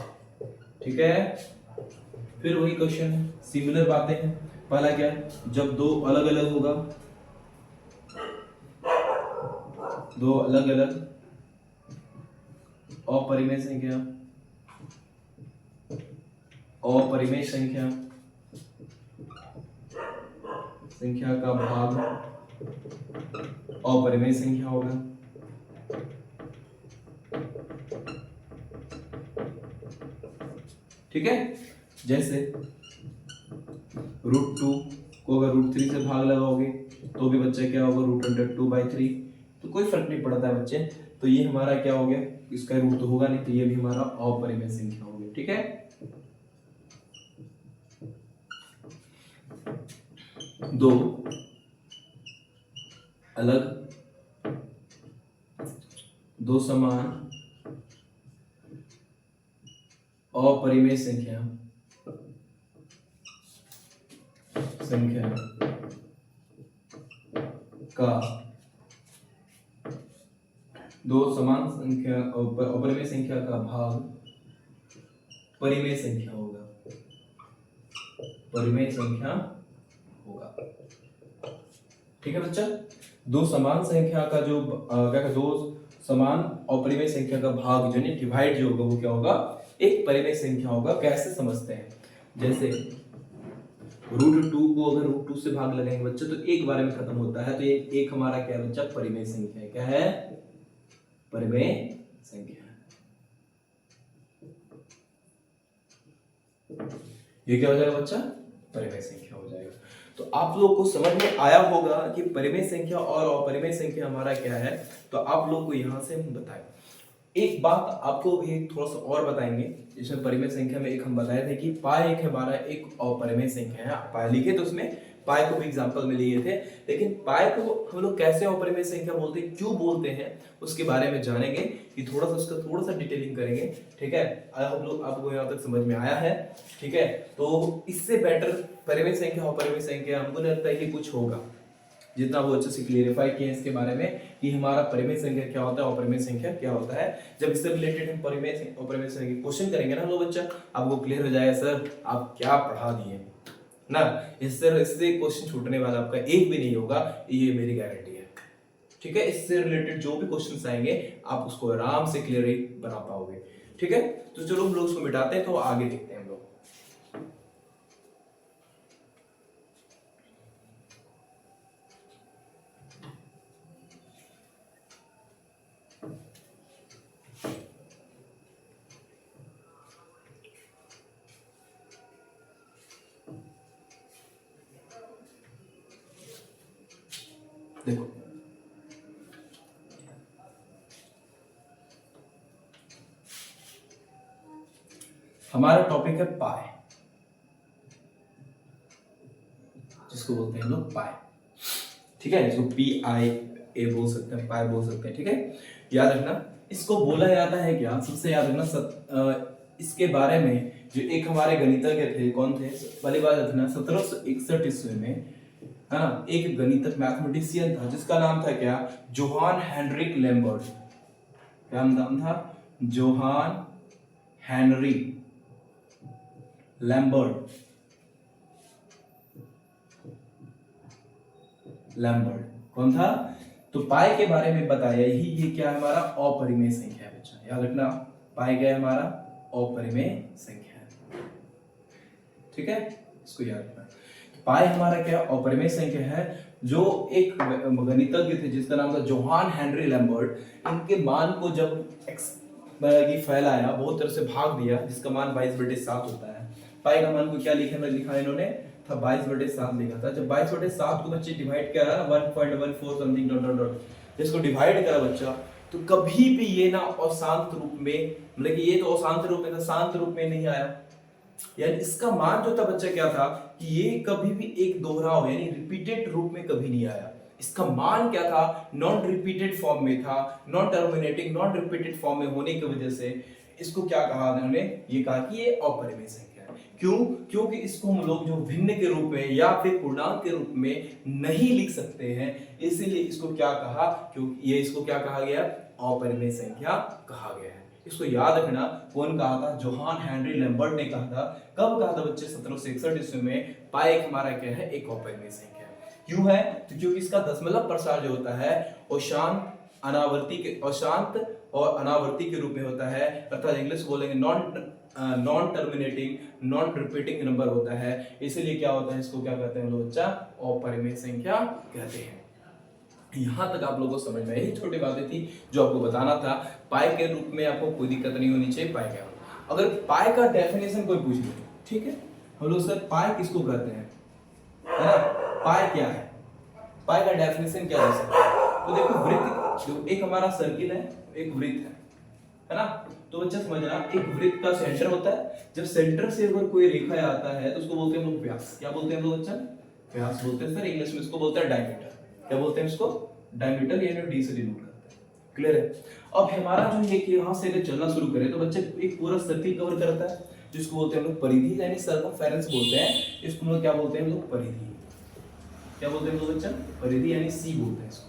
ठीक है। फिर वही क्वेश्चन है, सिमिलर बातें हैं। पहला क्या है, जब दो अलग अलग होगा, दो अलग अलग अपरिमेय संख्या का भाग अपरिमेय संख्या होगा। ठीक है, जैसे √2 को अगर √3 से भाग लगाओगे तो भी बच्चा क्या होगा √2/3, तो कोई फर्क नहीं पड़ता है बच्चे। तो ये हमारा क्या हो गया, इसका रूट तो होगा नहीं, तो ये भी हमारा अपरिमेय संख्या हो गया, ठीक है। दो अलग, दो समान अपरिमेय संख्या का, दो समान संख्या अपरिमेय संख्या का भाग परिमेय संख्या होगा, परिमेय संख्या होगा, ठीक है बच्चा। दो समान संख्या का जो क्या, दो समान अपरिमेय संख्या का भाग जो डिवाइड जो होगा वो क्या होगा, एक परिमेय संख्या होगा। कैसे समझते हैं, जैसे √2 को अगर √2 से भाग लगाएंगे बच्चे तो एक बार में खत्म होता है, तो ये एक हमारा क्या है बच्चा, परिमेय संख्या है। क्या है, परिमेय संख्या। ये क्या हो जाएगा बच्चा, परिमेय संख्या हो जाएगा। तो आप लोग को समझ में आया होगा कि परिमेय संख्या और अपरिमेय संख्या हमारा क्या है। तो आप लोग को यहां से हम बताएं, एक बात आपको भी थोड़ा सा और बताएंगे। जैसे परिमेय संख्या में एक हम बताए थे कि पाई एक हमारा एक अपरिमेय संख्या है, पाई लिखे तो उसमें पाई को भी एग्जांपल में लिए थे, लेकिन पाई को हम लोग कैसे अपरिमेय संख्या बोलते हैं, क्यों बोलते हैं, उसके बारे में जानेंगे कि थोड़ा सा उसका थोड़ा सा डिटेलिंग करेंगे, ठीक है। हम लोग आपको यहाँ तक समझ में आया है, ठीक है। तो इससे बेटर परिमेय संख्या अपरिमेय संख्या हमको लगता है कि कुछ होगा, जितना वो अच्छे से क्लियरिफाई किए इसके बारे में कि हमारा परिमेय संख्या क्या होता है, अपरिमेय संख्या क्या होता है। जब इससे रिलेटेड हम परिमेय अपरिमेय संख्या क्वेश्चन करेंगे ना, लो बच्चा आपको क्लियर हो जाएगा सर आप क्या पढ़ा दिए ना। इससे क्वेश्चन छूटने वाला आपका एक भी नहीं होगा, ये मेरी गारंटी है, ठीक है। इससे रिलेटेड जो भी क्वेश्चन आएंगे आप उसको आराम से क्लियर बना पाओगे, ठीक है। तो चलो हम लोग उसको मिटाते हैं, तो आगे देखते हैं हम लोग। देखो हमारा टॉपिक है पाई, जिसको बोलते हैं हम लोग पाई, ठीक है। इसको PIA बोल सकते हैं, पाई बोल सकते हैं, ठीक है। याद रखना इसको बोला जाता है क्या, सबसे याद रखना इसके बारे में जो एक हमारे गणितज्ञ थे, कौन थे, पहली बात रखना 1761 ईस्वी में, है ना, एक गणितज्ञ मैथमेटिशियन था जिसका नाम था क्या, जोहान हेनरिक लैम्बर्ट। क्या नाम था, जोहान हेनरी लैम्बर्ट। कौन था, तो पाई के बारे में बताया ही, ये क्या है हमारा अपरिमेय संख्या है बच्चा, याद रखना पाई क्या है हमारा अपरिमेय संख्या है, ठीक है, इसको याद रखना। पाई हमारा क्या अपरिमेय संख्या है। जो एक गणितज्ञ थे जिसका नाम था जोहान हेनरी लैम्बर्ट, इनके मान को जब ये फैलाया, बहुत तरह से भाग दिया, जिसका मान 22/7 होता है। पाई का मान को क्या लिखा इन्होंने था 22/7 लिखा था। जब 22/7 को बच्चे डिवाइड करा 1.14 समथिंग डॉट डॉट डॉट, जिसको डिवाइड करा बच्चा, तो कभी भी ये ना अशांत रूप में, मतलब कि ये तो अशांत रूप में था, शांत रूप में नहीं आया। यानी इसका मान जो था बच्चा क्या था कि ये कभी भी एक दोहराव यानी रिपीटेड रूप में कभी नहीं आया। इसका मान क्या था, नॉन रिपीटेड फॉर्म में था, non terminating non repeated form में होने की वजह से इसको क्या कहा उन्होंने, ये कहा कि ये अपरिमेय संख्या है। क्यों? क्योंकि इसको हम लोग जो भिन्न के रूप में या फिर पूर्णांक के रूप में नहीं लिख सकते हैं, इसीलिए इसको क्या कहा, क्योंकि ये इसको क्या कहा गया, अपरिमेय संख्या कहा गया है। इसको याद रखना, कौन कहा था, जोहान हेनरी लैम्बर्ट ने कहा था। कब कहा था बच्चे, 1761 ईस्वी में। पाई एक हमारा क्या है, एक अपरिमेय संख्या है। क्यों है, तो क्योंकि इसका दशमलव प्रसार जो होता है अशांत अशांत और अनावर्ती के रूप में होता है, अर्थात इंग्लिश बोलेंगे non terminating non repeating number होता है। इसीलिए क्या होता है, इसको क्या कहते हैं हम लोग बच्चा, अपरिमेय संख्या कहते हैं। यहां तक आप लोगों को समझ में, यही छोटी बातें थी जो आपको बताना था। पाई के रूप में आपको कोई दिक्कत नहीं होनी चाहिए। पाई क्या, अगर पाई का डेफिनेशन कोई पूछ ले, ठीक है, हम लोग सर पाई किसको कहते हैं, है ना, पाई क्या है, पाई का डेफिनेशन क्या हो सकता है। तो देखो, वृत्त जो एक हमारा सर्किल है, एक वृत्त है ना। तो बच्चा समझना, एक वृत्त का सेंटर होता है, जब सेंटर से अगर कोई रेखा आता है तो उसको बोलते हैं हम लोग व्यास। क्या बोलते हैं हम लोग बच्चा, व्यास बोलते हैं सर, इंग्लिश में इसको बोलते हैं डायमीटर। क्या बोलते हैं इसको, डायमीटर, यानी डी से डिनोट करते हैं। क्लियर है। अब हमारा जो ये कि यहां से अगर चलना शुरू करें तो बच्चे एक पूरा सर्किल कवर करता है, जिसको बोलते हैं हम लोग परिधि, यानी सर्कमफेरेंस बोलते हैं इसको। हम लोग क्या बोलते हैं, हम लोग परिधि। क्या बोलते हैं हम लोग बच्चा, परिधि, यानी सी बोलते हैं इसको।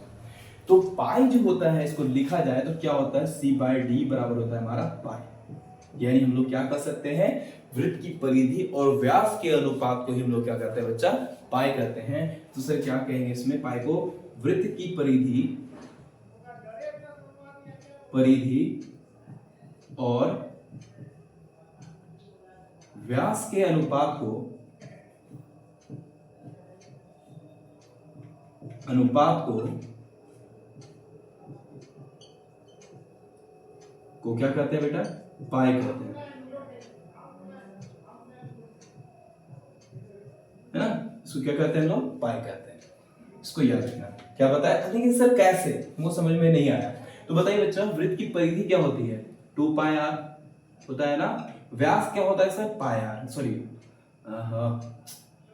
तो पाई जो होता है, इसको लिखा जाए तो क्या होता है, C/D बराबर होता है हमारा पाई। यानी हम लोग क्या कर सकते हैं, वृत्त की परिधि और व्यास के अनुपात को ही हम लोग क्या करते हैं बच्चा, पाई करते हैं। तो सर क्या कहेंगे इसमें, पाई को वृत्त की परिधि और व्यास के अनुपात को क्या कहते हैं बेटा, पाई कहते हैं, है ना। इसको क्या कहते हैं लोग, पाई कहते हैं। इसको याद रखना। क्या बताया, लेकिन सर कैसे, वो समझ में नहीं आया। तो बताइए बच्चा, वृत्त की परिधि क्या होती है, 2πr होता है ना। व्यास क्या होता है सर, पाई, सॉरी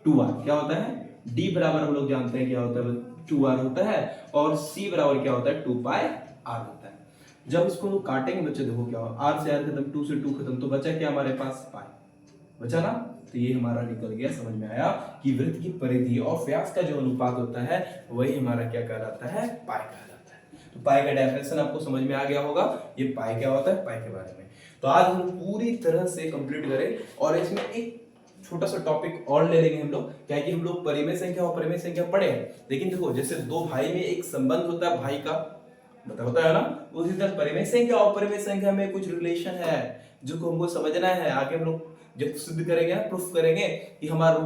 2r क्या होता है, d बराबर हम लोग जानते हैं क्या होता है, 2r होता है, और c बराबर क्या होता है, 2πr होता है। जब इसको लोग काटेंगे बच्चे, देखो क्या होगा, r से r खत्म, 2 से 2 खत्म, तो बचा क्या हमारे पास, पाई बचा ना। तो ये हमारा निकल गया, समझ में आया कि वृत्त की परिधि और व्यास का जो अनुपात होता है वही हमारा क्या कहलाता है, पाई कहलाता है। तो पाई का डेफिनेशन आपको समझ में आ गया होगा। ये पाई क्या होता है, पाई के बारे में। तो आज हम पूरी तरह से कंप्लीट करें, और इसमें एक छोटा सा टॉपिक और ले लेंगे हम लोग, क्या कि हम लोग परिमेय संख्या और अपरिमेय संख्या पढ़े हैं, लेकिन देखो जैसे दो भाई में एक संबंध होता है भाई का, होता है ना, उसी तरह परिमेय संख्या और अपरिमेय संख्या में कुछ रिलेशन है जो को हमको समझना है। आगे हम लोग जब सिद्ध करेंगे, प्रूफ करेंगे कि हमारा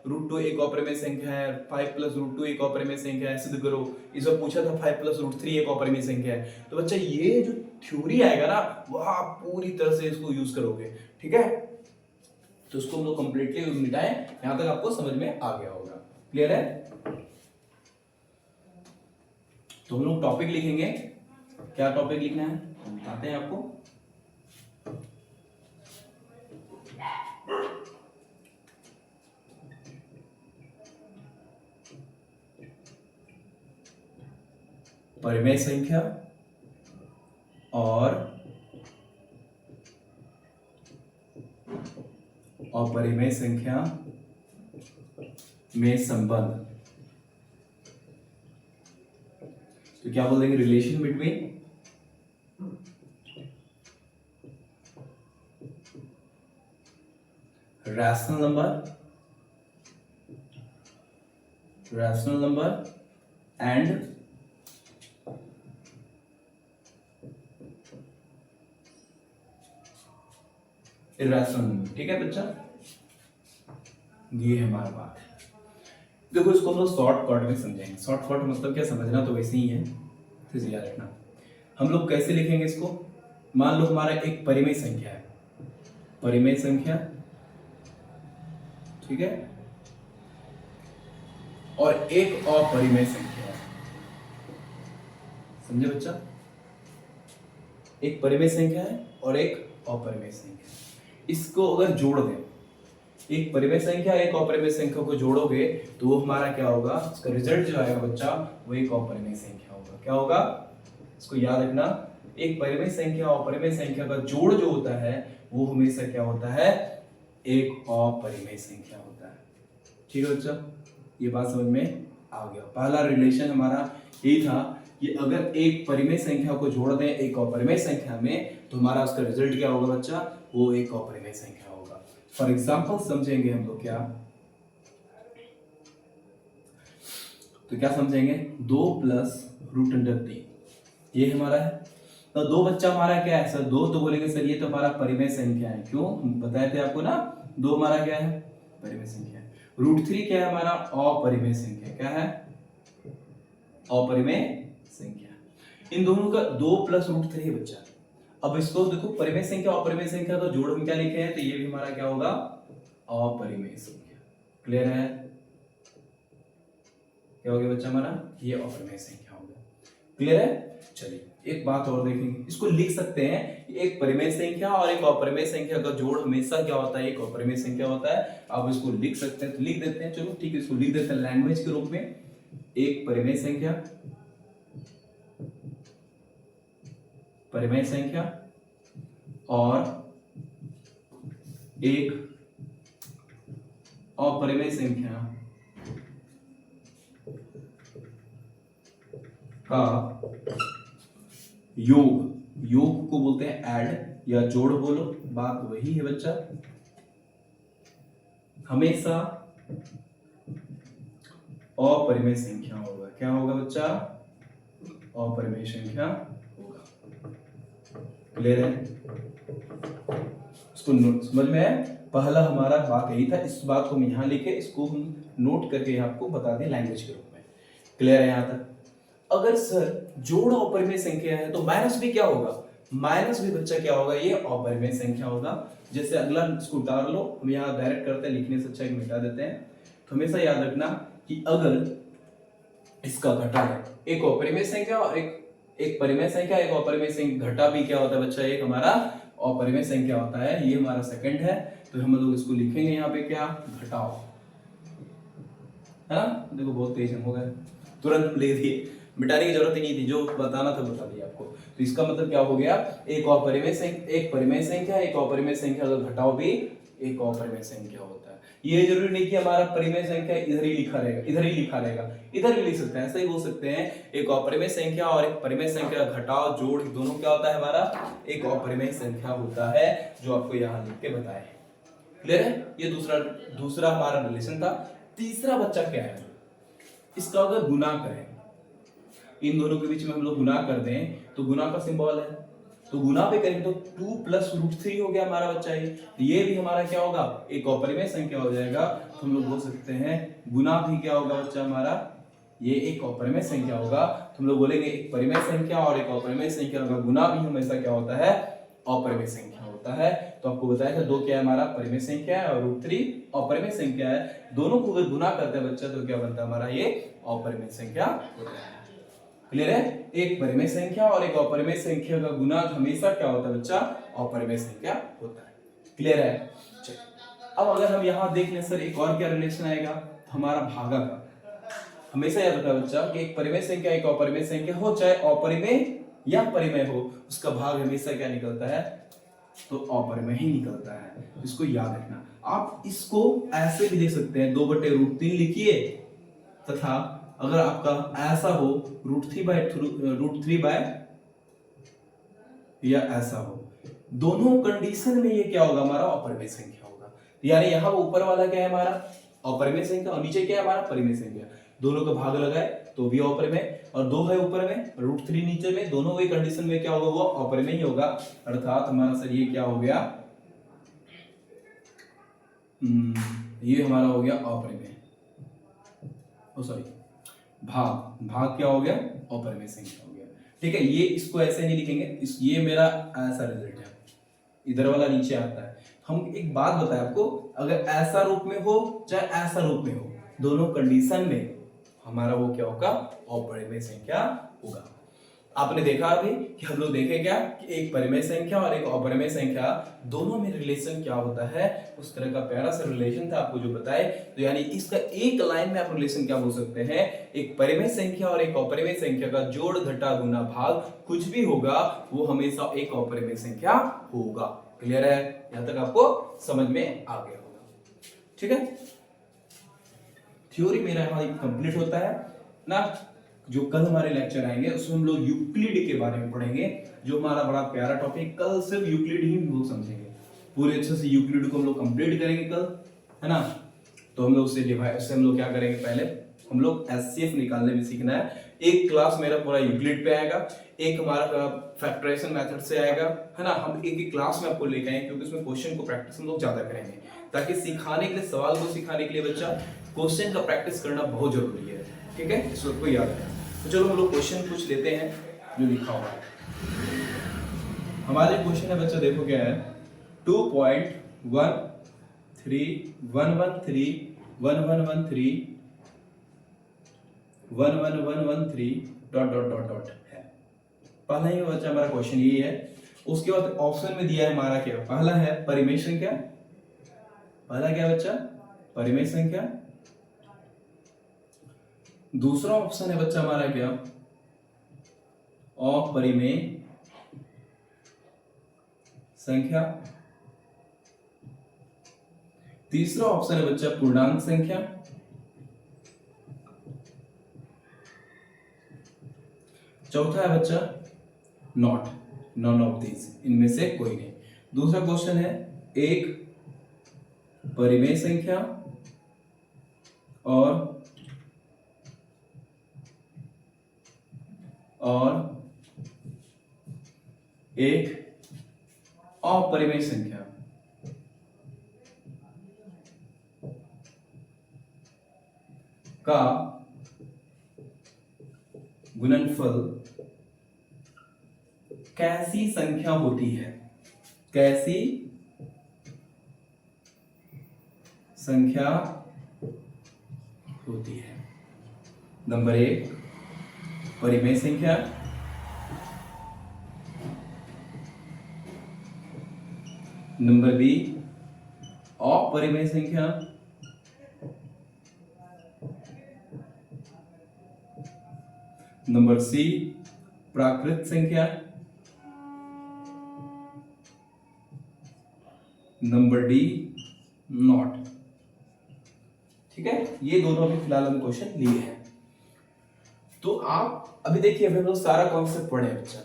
√2 एक अपरिमेय संख्या है, 5 + √2 एक अपरिमेय संख्या है, सिद्ध करो। इस बार पूछा था 5 + √3 एक अपरिमेय संख्या है। तो बच्चा ये जो थ्योरी आएगा ना, वह आप पूरी तरह से इसको यूज करोगे, ठीक है। तो उसको हम लोग कंप्लीटली मिटाएं, यहां तक आपको समझ में आ गया होगा। क्लियर है। तो हम लोग टॉपिक लिखेंगे, क्या टॉपिक लिखना है बताते हैं आपको। परिमेय संख्या और अपरिमेय संख्या में संबंध। तो क्या बोल देंगे, relation between rational number and irrational number. ठीक है बच्चा, ये हमारा बात है। देखो इसको हम लोग शॉर्टकट में समझेंगे। शॉर्टकट मतलब क्या, समझना तो वैसे ही है, फिर याद रखना। हम लोग कैसे लिखेंगे इसको, मान लो हमारा एक परिमेय संख्या है, परिमेय संख्या, ठीक है, और एक अपरिमेय संख्या है। समझे बच्चा, एक परिमेय संख्या है और एक अपरिमेय संख्या, इसको अगर जोड़ दें, एक परिमेय संख्या एक अपरिमेय संख्या को जोड़ोगे तो वो हमारा क्या होगा, इसका रिजल्ट जो आएगा बच्चा वो एक अपरिमेय संख्या होगा। क्या होगा, इसको याद रखना, एक परिमेय संख्या और अपरिमेय संख्या का जोड़ जो होता है वो हमेशा क्या होता है, एक अपरिमेय संख्या होता है। ठीक है बच्चा, ये बात समझ में आ गया। पहला रिलेशन हमारा यही था कि अगर एक परिमेय संख्या को जोड़ दें एक अपरिमेय संख्या में तो हमारा उसका रिजल्ट क्या होगा बच्चा, वो एक अपरिमेय संख्या होगा। फॉर एग्जाम्पल समझेंगे हम लोग क्या, तो क्या समझेंगे, 2 प्लस रूट अंडर 3 ये हमारा है। तो 2 बच्चा हमारा क्या है सर, 2 तो बोलेंगे सर ये तो हमारा परिमेय संख्या है, क्यों, हम बताए थे आपको ना, 2 हमारा क्या है, परिमेय संख्या है। रूट 3 क्या है हमारा, अपरिमेय संख्या, क्या है, अपरिमेय संख्या। इन दोनों का 2 प्लस रूट 3 बच्चा। अब इसको देखो, परिमेय संख्या और अपरिमेय संख्या का जोड़ हम क्या लिखे हैं, तो ये भी हमारा क्या होगा, अपरिमेय संख्या। क्लियर है, क्या हो गया बच्चा हमारा, ये अपरिमेय संख्या हो गया। क्लियर है, चलिए एक बात और देखेंगे, इसको लिख सकते हैं, एक परिमेय संख्या और एक अपरिमेय संख्या का जोड़ हमेशा क्या होता है, एक अपरिमेय संख्या होता है। आप इसको लिख सकते हैं, तो लिख देते हैं, चलो ठीक है, इसको लिख देते हैं लैंग्वेज के रूप में, एक परिमेय संख्या, परिमेय संख्या और एक अपरिमेय संख्या का योग, योग को बोलते हैं ऐड या जोड़, बोलो बात वही है बच्चा, हमेशा अपरिमेय संख्या होगा। क्या होगा बच्चा, अपरिमेय संख्या होगा। क्लियर है, इसको समझ में है, पहला हमारा बात यही था, इस बात को हम यहां लिखे, इसको हम नोट करके आपको बता दें लैंग्वेज के रूप में। क्लियर है यहां तक। अगर सर जोड़ अपरिमेय संख्या है तो माइनस भी क्या होगा, माइनस भी बच्चा क्या होगा, ये अपरिमेय संख्या होगा। जैसे अगला इसको उतार लो, हम यहाँ डायरेक्ट करते हैं, लिखने से अच्छा एक मिटा देते हैं। तो हमेशा याद रखना कि अगर इसका घटा है, एक अपरिमेय संख्या और एक परिमेय संख्या, एक अपरिमेय संख्या, घटा भी क्या होता है बच्चा, एक हमारा अपरिमेय संख्या होता है। ये हमारा सेकंड है, तो हम लोग इसको लिखेंगे यहाँ पे क्या, घटाओ, है ना। देखो बहुत तेज हो गए, तुरंत ले दिए, मिटाने की जरूरत ही नहीं थी, जो बताना था बता दिया आपको। तो इसका मतलब क्या हो गया, एक अपरिमेय संख्या, एक परिमेय संख्या, एक अपरिमेय संख्या का घटाव भी एक अपरिमेय संख्या होता है। ये जरूरी नहीं कि हमारा परिमेय संख्या इधर ही लिखा रहेगा, इधर ही लिखा रहेगा, इधर भी लिख सकते हैं, ऐसा ही बोल सकते हैं, एक अपरिमेय संख्या और एक परिमेय संख्या का घटाव जोड़ दोनों क्या होता है हमारा, एक अपरिमेय संख्या होता है, जो आपको यहाँ लिख के बताया है। क्लियर है, ये दूसरा हमारा रिलेशन था। तीसरा बच्चा क्या है, इसका अगर गुना करें, इन दोनों के बीच में हम लोग गुना कर दें तो गुना का सिंबल है, तो गुना पे करेंगे तो 2 प्लस रूट 3 हो गया हमारा बच्चा। ये भी हमारा क्या होगा, एक अपरिमेय संख्या हो जाएगा। तो हम लोग बोल सकते हैं गुना भी क्या होगा बच्चा हमारा, ये एक अपरिमेय संख्या होगा। तो हम लोग बोलेंगे एक परिमेय संख्या और एक अपरिमेय संख्या का गुना भी हमेशा क्या होता है, अपरिमेय संख्या होता है। तो आपको बताया था 2 क्या है हमारा, परिमेय संख्या है, और रूट 3 अपरिमेय संख्या है। दोनों को अगर गुना करते हैं बच्चा तो क्या बनता है हमारा, ये अपरिमेय संख्या होता है। क्लियर है, एक परिमेय संख्या और एक अपरिमेय संख्या का गुना हमेशा क्या होता है बच्चा, अपरिमेय संख्या होता है। क्लियर है, चलिए अब अगर हम यहाँ देख लें सर, एक और क्या रिलेशन आएगा, हमारा भागा का। हमेशा याद रखना बच्चा कि एक परिमेय संख्या एक अपरिमेय संख्या हो, चाहे अपरिमेय या परिमेय हो, उसका भाग हमेशा क्या निकलता है, तो अपरिमेय ही निकलता है। इसको याद रखना। आप इसको ऐसे भी देख सकते हैं, 2/√3 लिखिए, तथा अगर आपका ऐसा हो √3 बाय या ऐसा हो, दोनों कंडीशन में ये क्या होगा हमारा, अपरिमेय संख्या होगा। यानी यहाँ ऊपर वाला क्या है हमारा, अपरिमेय संख्या, और नीचे क्या है हमारा, परिमेय संख्या। दोनों का भाग लगाए तो भी अपरिमेय, और 2 है ऊपर में, √3 नीचे में, दोनों वही कंडीशन में क्या होगा, वो अपरिमेय ही होगा। अर्थात हमारा सर ये क्या हो गया, ये हमारा हो गया अपरिमेय। सॉरी, भाग क्या हो गया, अपरिमेय संख्या हो गया। ठीक है, ये इसको ऐसे नहीं लिखेंगे, ये मेरा ऐसा रिजल्ट है, इधर वाला नीचे आता है। हम एक बात बताएं आपको, अगर ऐसा रूप में हो चाहे ऐसा रूप में हो, दोनों कंडीशन में हमारा वो क्या होगा, अपरिमेय संख्या होगा। आपने देखा अभी कि हम लोग देखे क्या कि एक परिमेय संख्या और एक अपरिमेय संख्या दोनों में रिलेशन क्या होता है, उस तरह का प्यारा सा रिलेशन था आपको जो बताए। तो यानी इसका एक लाइन में आप रिलेशन क्या बोल सकते हैं, एक परिमेय संख्या और एक अपरिमेय संख्या का जोड़ घटा गुना भाग कुछ भी होगा वो हमेशा एक अपरिमेय संख्या होगा। क्लियर है, यहां तक आपको समझ में आ गया होगा। ठीक है, थ्योरी मेरा यहां कंप्लीट होता है ना। जो कल हमारे लेक्चर आएंगे उसमें हम लोग यूक्लिड के बारे में पढ़ेंगे, जो हमारा बड़ा प्यारा टॉपिक, कल सिर्फ यूक्लिड ही हम लोग समझेंगे, पूरे अच्छे से यूक्लिड को हम लोग कंप्लीट करेंगे कल, है ना। तो हम लोग उससे हम लोग क्या करेंगे, पहले हम लोग एचसीएफ निकालने में सीखना है। एक क्लास मेरा पूरा यूक्लिड पे आएगा, एक हमारा फैक्टराइजेशन मेथड से आएगा, है ना। हम एक क्लास में आपको लेके आएंगे क्योंकि उसमें क्वेश्चन को प्रैक्टिस हम लोग ज्यादा करेंगे, ताकि सिखाने के लिए, सवाल को सिखाने के लिए बच्चा क्वेश्चन का प्रैक्टिस करना बहुत जरूरी है। ठीक है, इस वक्त को याद रखना। तो चलो हम लोग क्वेश्चन कुछ लेते हैं जो लिखा हुआ है। हमारे क्वेश्चन है बच्चा, देखो क्या है, 2.1311131113 डॉट डॉट डॉट डॉट है। पहला ही बच्चा हमारा क्वेश्चन यही है। उसके बाद ऑप्शन में दिया है हमारा क्या, पहला है परिमेय संख्या, पहला क्या बच्चा, परिमेय संख्या। दूसरा ऑप्शन है बच्चा हमारा क्या, अपरिमेय संख्या। तीसरा ऑप्शन है बच्चा पूर्णांक संख्या। चौथा है बच्चा नॉट, नॉन ऑफ दीज, इनमें से कोई नहीं। दूसरा क्वेश्चन है एक परिमेय संख्या और एक अपरिमेय संख्या का गुणनफल कैसी संख्या होती है, कैसी संख्या होती है। नंबर एक परिमेय संख्या, नंबर बी अपरिमेय संख्या, नंबर सी प्राकृत संख्या, नंबर डी नॉट। ठीक है, ये दोनों भी फिलहाल हम क्वेश्चन लिए हैं। तो आप अभी देखिए, अभी हम लोग सारा कॉन्सेप्ट पढ़े बच्चा।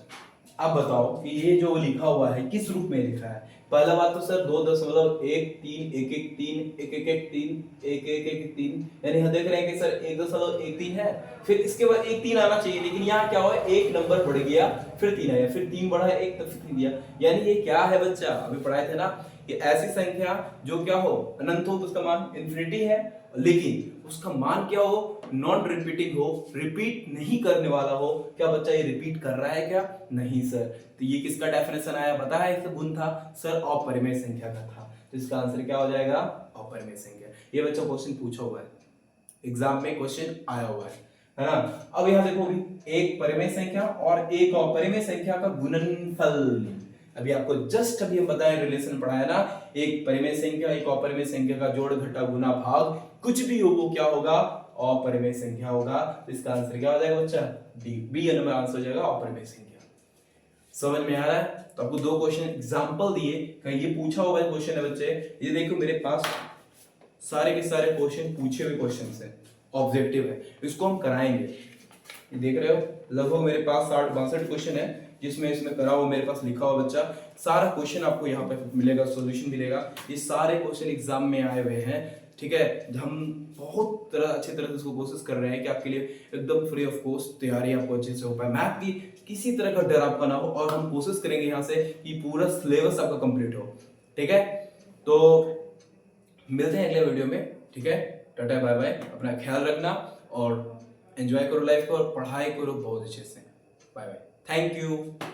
आप बताओ कि ये जो लिखा हुआ है किस रूप में लिखा है। पहला बात तो सर 2.1311113 यानी हम देख रहे हैं कि सर 1.13 है, फिर इसके बाद 1 3 आना चाहिए, लेकिन यहाँ क्या हुआ, एक नंबर बढ़ गया, फिर 3 आया, फिर 3 बढ़ा, एक तब फिर 3 दिया। यानी ये क्या है बच्चा, अभी पढ़ाए थे ना कि ऐसी संख्या जो क्या हो, अनंत हो तो उसका मान इन्फिनिटी है, लेकिन उसका मान क्या हो, नॉन रिपीटिंग हो, रिपीट नहीं करने वाला हो। क्या बच्चा ये रिपीट कर रहा है क्या, नहीं सर। तो ये किसका डेफिनेशन आया, पता है इसका गुण था सर, अपरिमेय संख्या का था। तो इसका आंसर क्या हो जाएगा, अपरिमेय संख्या। ये बच्चा क्वेश्चन पूछा हुआ है, एग्जाम में क्वेश्चन आया हुआ है ना। अब यहां देखो भी, एक परिमेय संख्या और एक अपरिमेय संख्या का गुणनफल। अभी आपको जस्ट अभी हम बताए, रिलेशन पढ़ाया ना, एक परिमेय संख्या एक अपरिमेय संख्या का जोड़ घटा गुना भाग कुछ भी हो वो क्या होगा, अपरिमेय संख्या होगा। तो इसका आंसर क्या हो जाएगा बच्चा, डी, बी नंबर आंसर हो जाएगा अपरिमेय संख्या। समझ में आ रहा है। तो आपको दो क्वेश्चन एग्जांपल दिए, कहीं ये पूछा हुआ क्वेश्चन है बच्चे, ये देखो मेरे पास सारे के सारे क्वेश्चन पूछे हुए क्वेश्चन है, ऑब्जेक्टिव है, इसको हम कराएंगे। ये देख रहे हो, लगभग मेरे पास 60-62 क्वेश्चन है, जिसमें इसमें करा हुआ मेरे पास लिखा हुआ बच्चा सारा क्वेश्चन आपको यहाँ पे मिलेगा, सॉल्यूशन मिलेगा। ये सारे क्वेश्चन एग्जाम में आए हुए हैं। ठीक है, हम बहुत अच्छी तरह से इसको कोशिश कर रहे हैं कि आपके लिए एकदम फ्री ऑफ कॉस्ट तैयारी आपको अच्छे से हो पाए, मैथ की किसी तरह का डर आपका ना हो, और हम कोशिश करेंगे यहाँ से कि पूरा सिलेबस आपका कंप्लीट हो। ठीक है, तो मिलते हैं अगले वीडियो में। ठीक है, टाटा बाय बाय, अपना ख्याल रखना। और एंजॉय करो लाइफ को और पढ़ाई करो बहुत अच्छे से। Bye bye, thank you.